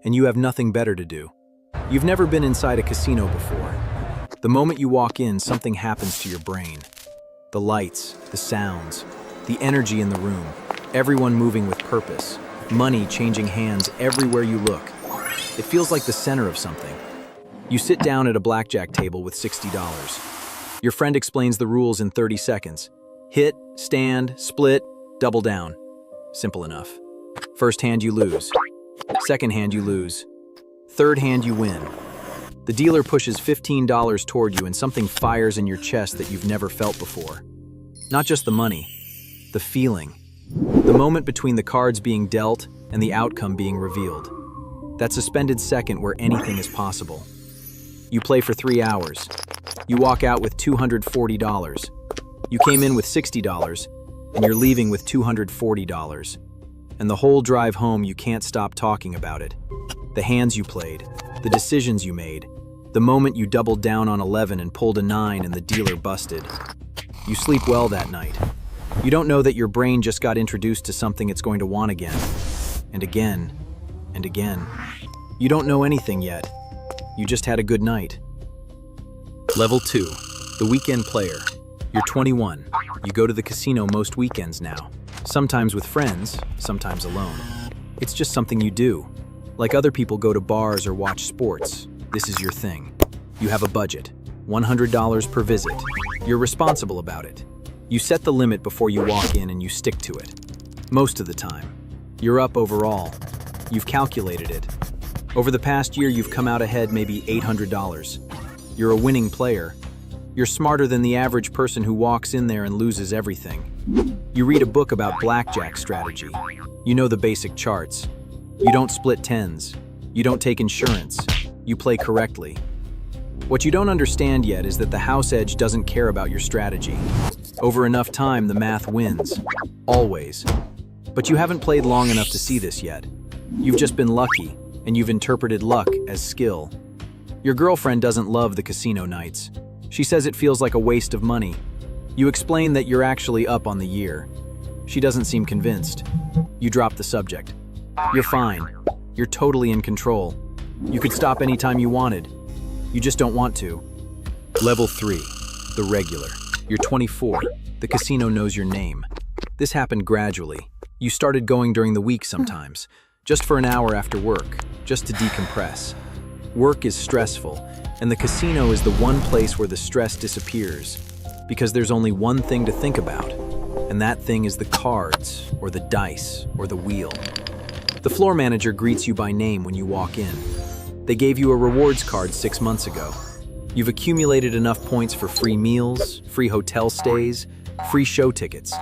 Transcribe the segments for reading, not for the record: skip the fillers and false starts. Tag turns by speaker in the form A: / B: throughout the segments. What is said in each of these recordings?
A: and you have nothing better to do. You've never been inside a casino before. The moment you walk in, something happens to your brain. The lights, the sounds, the energy in the room, everyone moving with purpose, money changing hands everywhere you look. It feels like the center of something. You sit down at a blackjack table with $60. Your friend explains the rules in 30 seconds. Hit, stand, split, double down. Simple enough. First hand you lose. Second hand you lose. Third hand you win. The dealer pushes $15 toward you and something fires in your chest that you've never felt before. Not just the money, the feeling. The moment between the cards being dealt and the outcome being revealed. That suspended second where anything is possible. You play for 3 hours. You walk out with $240. You came in with $60, and you're leaving with $240. And the whole drive home you can't stop talking about it. The hands you played, the decisions you made, the moment you doubled down on 11 and pulled a 9 and the dealer busted. You sleep well that night. You don't know that your brain just got introduced to something it's going to want again, and again, and again. You don't know anything yet. You just had a good night. Level 2, the weekend player. You're 21. You go to the casino most weekends now. Sometimes with friends, sometimes alone. It's just something you do. Like other people go to bars or watch sports, this is your thing. You have a budget, $100 per visit. You're responsible about it. You set the limit before you walk in and you stick to it. Most of the time. You're up overall. You've calculated it. Over the past year, you've come out ahead maybe $800. You're a winning player. You're smarter than the average person who walks in there and loses everything. You read a book about blackjack strategy. You know the basic charts. You don't split tens. You don't take insurance. You play correctly. What you don't understand yet is that the house edge doesn't care about your strategy. Over enough time, the math wins. Always. But you haven't played long enough to see this yet. You've just been lucky, and you've interpreted luck as skill. Your girlfriend doesn't love the casino nights. She says it feels like a waste of money. You explain that you're actually up on the year. She doesn't seem convinced. You drop the subject. You're fine. You're totally in control. You could stop anytime you wanted. You just don't want to. Level 3, the regular. You're 24. The casino knows your name. This happened gradually. You started going during the week sometimes, just for an hour after work, just to decompress. Work is stressful, and the casino is the one place where the stress disappears, because there's only one thing to think about, and that thing is the cards, or the dice, or the wheel. The floor manager greets you by name when you walk in. They gave you a rewards card 6 months ago. You've accumulated enough points for free meals, free hotel stays, free show tickets.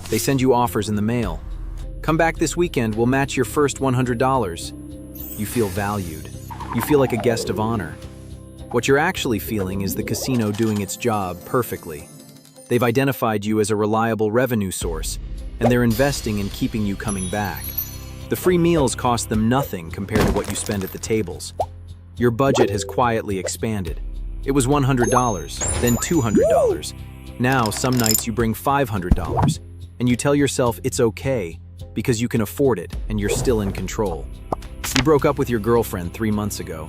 A: They send you offers in the mail. Come back this weekend, we'll match your first $100. You feel valued. You feel like a guest of honor. What you're actually feeling is the casino doing its job perfectly. They've identified you as a reliable revenue source, and they're investing in keeping you coming back. The free meals cost them nothing compared to what you spend at the tables. Your budget has quietly expanded. It was $100, then $200. Now, some nights you bring $500, and you tell yourself it's okay because you can afford it and you're still in control. You broke up with your girlfriend 3 months ago.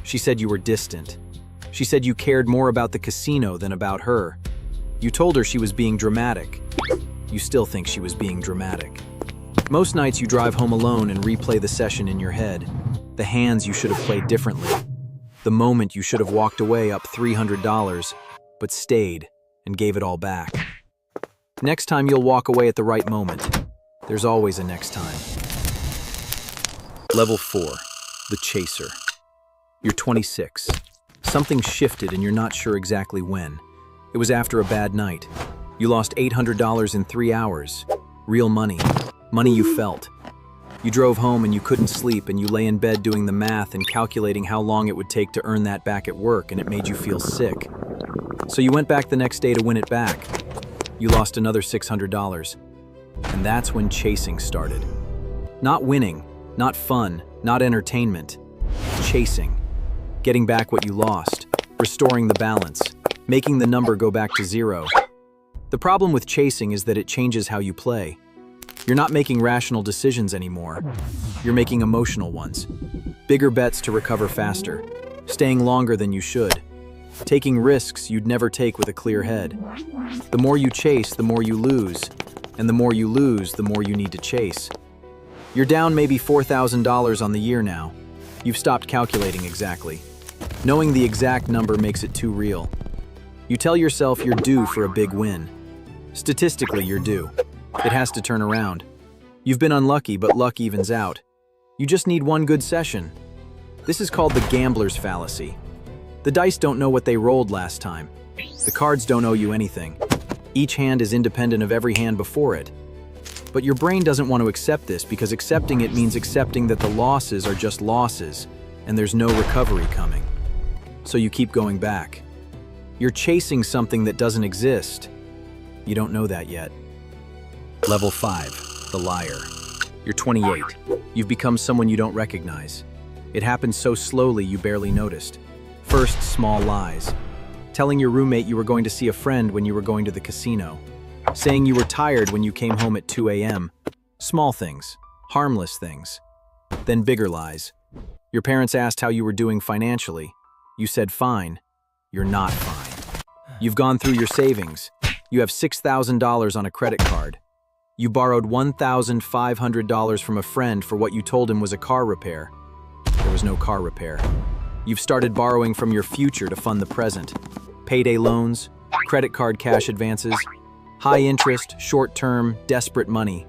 A: She said you were distant. She said you cared more about the casino than about her. You told her she was being dramatic. You still think she was being dramatic. Most nights you drive home alone and replay the session in your head. The hands you should have played differently. The moment you should have walked away up $300, but stayed and gave it all back. Next time you'll walk away at the right moment. There's always a next time. Level 4, the chaser. You're 26. Something shifted and you're not sure exactly when. It was after a bad night. You lost $800 in 3 hours. Real money. Money you felt. You drove home and you couldn't sleep and you lay in bed doing the math and calculating how long it would take to earn that back at work, and it made you feel sick. So you went back the next day to win it back. You lost another $600. And that's when chasing started. Not winning, not fun, not entertainment. Chasing. Getting back what you lost. Restoring the balance. Making the number go back to 0. The problem with chasing is that it changes how you play. You're not making rational decisions anymore. You're making emotional ones. Bigger bets to recover faster. Staying longer than you should. Taking risks you'd never take with a clear head. The more you chase, the more you lose. And the more you lose, the more you need to chase. You're down maybe $4,000 on the year now. You've stopped calculating exactly. Knowing the exact number makes it too real. You tell yourself you're due for a big win. Statistically, you're due. It has to turn around. You've been unlucky, but luck evens out. You just need one good session. This is called the gambler's fallacy. The dice don't know what they rolled last time. The cards don't owe you anything. Each hand is independent of every hand before it. But your brain doesn't want to accept this because accepting it means accepting that the losses are just losses and there's no recovery coming. So you keep going back. You're chasing something that doesn't exist. You don't know that yet. Level 5, the liar. You're 28. You've become someone you don't recognize. It happened so slowly you barely noticed. First, small lies. Telling your roommate you were going to see a friend when you were going to the casino. Saying you were tired when you came home at 2 a.m. Small things, harmless things. Then bigger lies. Your parents asked how you were doing financially. You said fine. You're not fine. You've gone through your savings. You have $6,000 on a credit card. You borrowed $1,500 from a friend for what you told him was a car repair. There was no car repair. You've started borrowing from your future to fund the present. Payday loans, credit card cash advances, high interest, short-term, desperate money.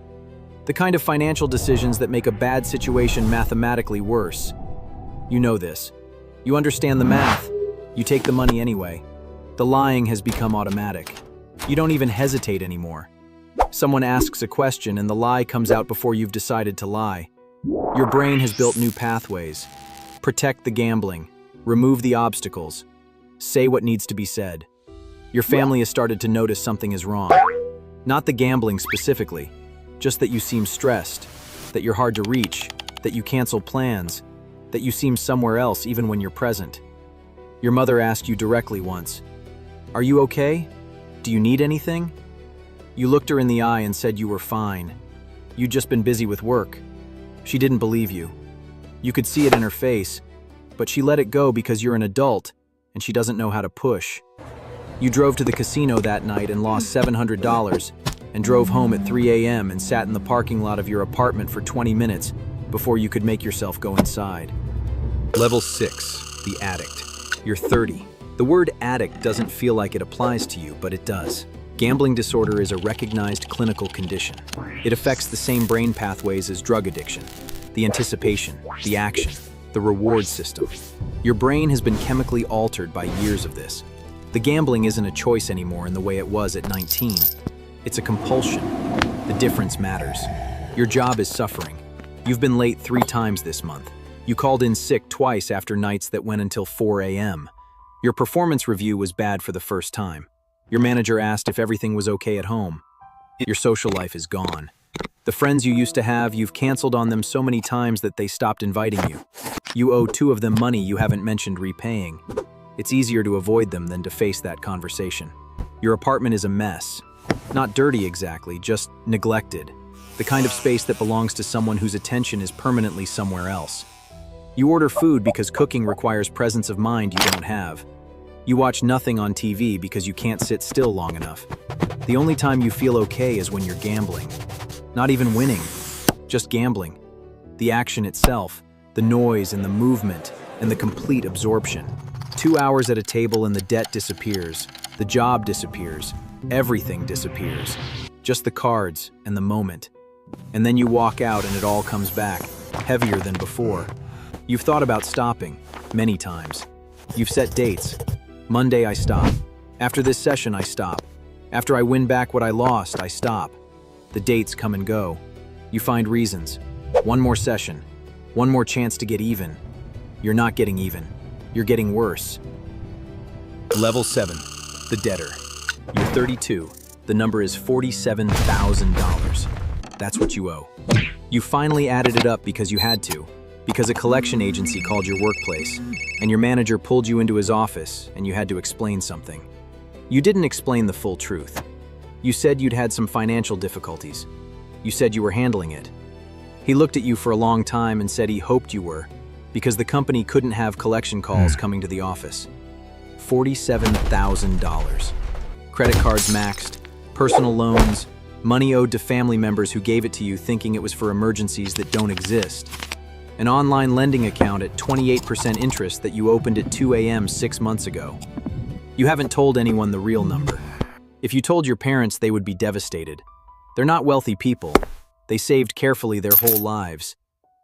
A: The kind of financial decisions that make a bad situation mathematically worse. You know this. You understand the math. You take the money anyway. The lying has become automatic. You don't even hesitate anymore. Someone asks a question and the lie comes out before you've decided to lie. Your brain has built new pathways. Protect the gambling. Remove the obstacles. Say what needs to be said. Your family has started to notice something is wrong. Not the gambling specifically, just that you seem stressed, that you're hard to reach, that you cancel plans, that you seem somewhere else even when you're present. Your mother asked you directly once, "Are you okay? Do you need anything?" You looked her in the eye and said you were fine. You'd just been busy with work. She didn't believe you. You could see it in her face, but she let it go because you're an adult and she doesn't know how to push. You drove to the casino that night and lost $700 and drove home at 3 a.m. and sat in the parking lot of your apartment for 20 minutes before you could make yourself go inside. Level 6, the addict. You're 30. The word addict doesn't feel like it applies to you, but it does. Gambling disorder is a recognized clinical condition. It affects the same brain pathways as drug addiction. The anticipation, the action, the reward system. Your brain has been chemically altered by years of this. The gambling isn't a choice anymore in the way it was at 19. It's a compulsion. The difference matters. Your job is suffering. You've been late 3 times this month. You called in sick twice after nights that went until 4 a.m. Your performance review was bad for the first time. Your manager asked if everything was okay at home. Your social life is gone. The friends you used to have, you've canceled on them so many times that they stopped inviting you. You owe 2 of them money you haven't mentioned repaying. It's easier to avoid them than to face that conversation. Your apartment is a mess. Not dirty exactly, just neglected. The kind of space that belongs to someone whose attention is permanently somewhere else. You order food because cooking requires presence of mind you don't have. You watch nothing on TV because you can't sit still long enough. The only time you feel okay is when you're gambling. Not even winning, just gambling. The action itself, the noise and the movement, and the complete absorption. 2 hours at a table and the debt disappears. The job disappears. Everything disappears. Just the cards and the moment. And then you walk out and it all comes back, heavier than before. You've thought about stopping, many times. You've set dates. Monday I stop. After this session I stop. After I win back what I lost, I stop. The dates come and go. You find reasons. One more session. One more chance to get even. You're not getting even. You're getting worse. Level 7, the debtor. You're 32. The number is $47,000. That's what you owe. You finally added it up because you had to, because a collection agency called your workplace, and your manager pulled you into his office and you had to explain something. You didn't explain the full truth. You said you'd had some financial difficulties. You said you were handling it. He looked at you for a long time and said he hoped you were, because the company couldn't have collection calls coming to the office. $47,000. Credit cards maxed, personal loans, money owed to family members who gave it to you thinking it was for emergencies that don't exist. An online lending account at 28% interest that you opened at 2 a.m. 6 months ago. You haven't told anyone the real number. If you told your parents, they would be devastated. They're not wealthy people. They saved carefully their whole lives.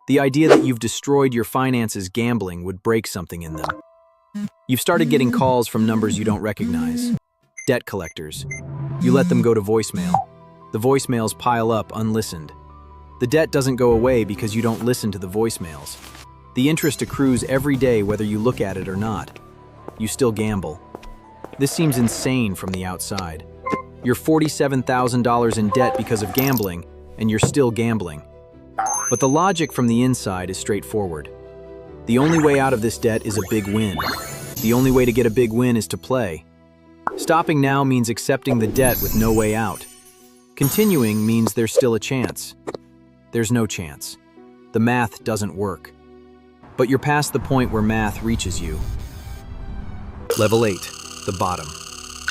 A: The idea that you've destroyed your finances gambling would break something in them. You've started getting calls from numbers you don't recognize. Debt collectors. You let them go to voicemail. The voicemails pile up unlistened. The debt doesn't go away because you don't listen to the voicemails. The interest accrues every day whether you look at it or not. You still gamble. This seems insane from the outside. You're $47,000 in debt because of gambling, and you're still gambling. But the logic from the inside is straightforward. The only way out of this debt is a big win. The only way to get a big win is to play. Stopping now means accepting the debt with no way out. Continuing means there's still a chance. There's no chance. The math doesn't work. But you're past the point where math reaches you. Level 8, the bottom.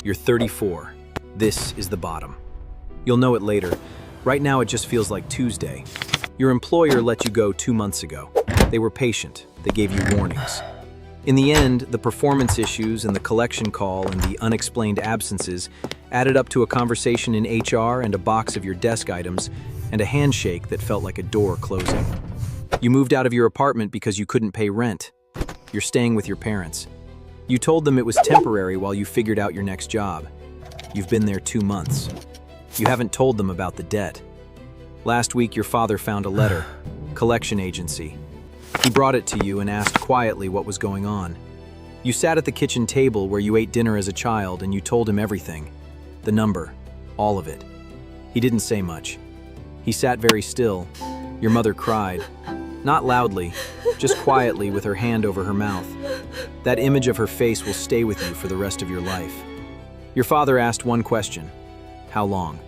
A: You're 34. This is the bottom. You'll know it later. Right now it just feels like Tuesday. Your employer let you go 2 months ago. They were patient. They gave you warnings. In the end, the performance issues and the collection call and the unexplained absences added up to a conversation in HR and a box of your desk items and a handshake that felt like a door closing. You moved out of your apartment because you couldn't pay rent. You're staying with your parents. You told them it was temporary while you figured out your next job. You've been there 2 months. You haven't told them about the debt. Last week, your father found a letter, collection agency. He brought it to you and asked quietly what was going on. You sat at the kitchen table where you ate dinner as a child and you told him everything. The number, all of it. He didn't say much. He sat very still. Your mother cried. Not loudly, just quietly with her hand over her mouth. That image of her face will stay with you for the rest of your life. Your father asked one question. How long?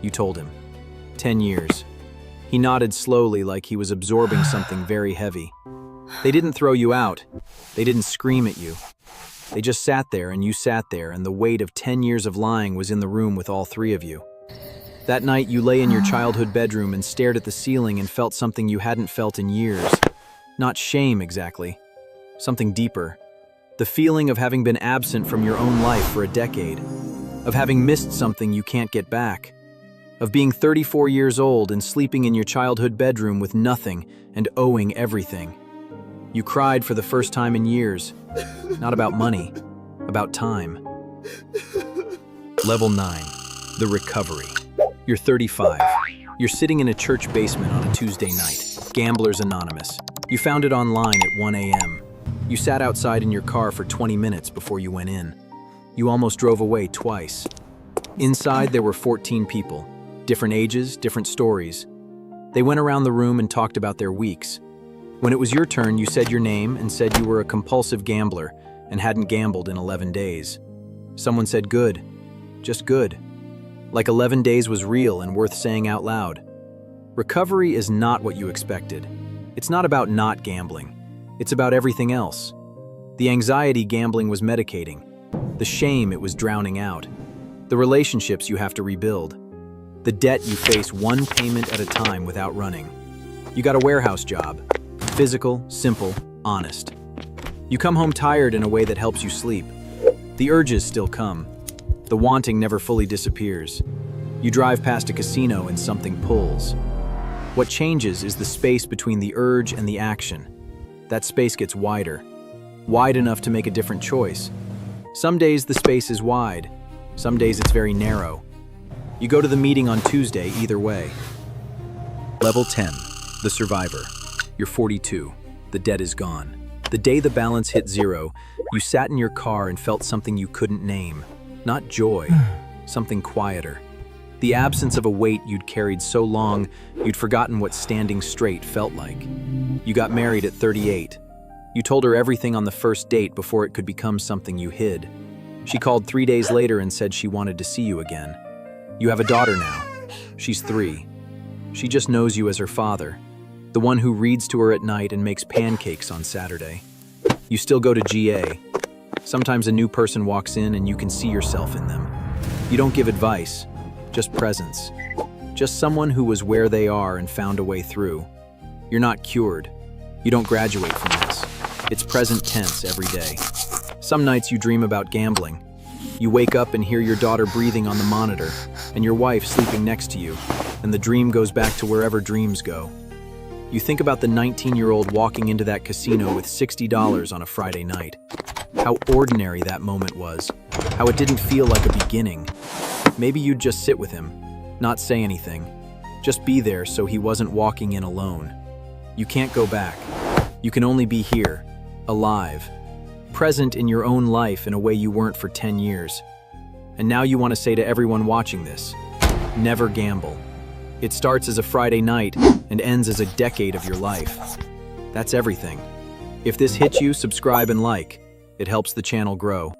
A: You told him. 10 years. He nodded slowly like he was absorbing something very heavy. They didn't throw you out. They didn't scream at you. They just sat there and you sat there and the weight of 10 years of lying was in the room with all three of you. That night you lay in your childhood bedroom and stared at the ceiling and felt something you hadn't felt in years. Not shame exactly. Something deeper. The feeling of having been absent from your own life for a decade. Of having missed something you can't get back. Of being 34 years old and sleeping in your childhood bedroom with nothing and owing everything. You cried for the first time in years. Not about money, about time. Level 9, the recovery. You're 35. You're sitting in a church basement on a Tuesday night. Gamblers Anonymous. You found it online at 1 a.m. You sat outside in your car for 20 minutes before you went in. You almost drove away twice. Inside there were 14 people. Different ages, different stories. They went around the room and talked about their weeks. When it was your turn, you said your name and said you were a compulsive gambler and hadn't gambled in 11 days. Someone said good. Just good. Like 11 days was real and worth saying out loud. Recovery is not what you expected. It's not about not gambling. It's about everything else. The anxiety gambling was medicating. The shame it was drowning out. The relationships you have to rebuild. The debt you face one payment at a time without running. You got a warehouse job. Physical, simple, honest. You come home tired in a way that helps you sleep. The urges still come. The wanting never fully disappears. You drive past a casino and something pulls. What changes is the space between the urge and the action. That space gets wider. Wide enough to make a different choice. Some days the space is wide. Some days it's very narrow. You go to the meeting on Tuesday either way. Level 10, the survivor. You're 42. The debt is gone. The day the balance hit zero, you sat in your car and felt something you couldn't name. Not joy, something quieter. The absence of a weight you'd carried so long, you'd forgotten what standing straight felt like. You got married at 38. You told her everything on the first date before it could become something you hid. She called 3 days later and said she wanted to see you again. You have a daughter now. She's 3. She just knows you as her father. The one who reads to her at night and makes pancakes on Saturday. You still go to GA. Sometimes a new person walks in and you can see yourself in them. You don't give advice, just presence. Just someone who was where they are and found a way through. You're not cured. You don't graduate from this. It's present tense every day. Some nights you dream about gambling. You wake up and hear your daughter breathing on the monitor, and your wife sleeping next to you, and the dream goes back to wherever dreams go. You think about the 19-year-old walking into that casino with $60 on a Friday night. How ordinary that moment was. How it didn't feel like a beginning. Maybe you'd just sit with him, not say anything. Just be there so he wasn't walking in alone. You can't go back. You can only be here, alive, present in your own life in a way you weren't for 10 years. And now you want to say to everyone watching this, never gamble. It starts as a Friday night and ends as a decade of your life. That's everything. If this hit you, subscribe and like. It helps the channel grow.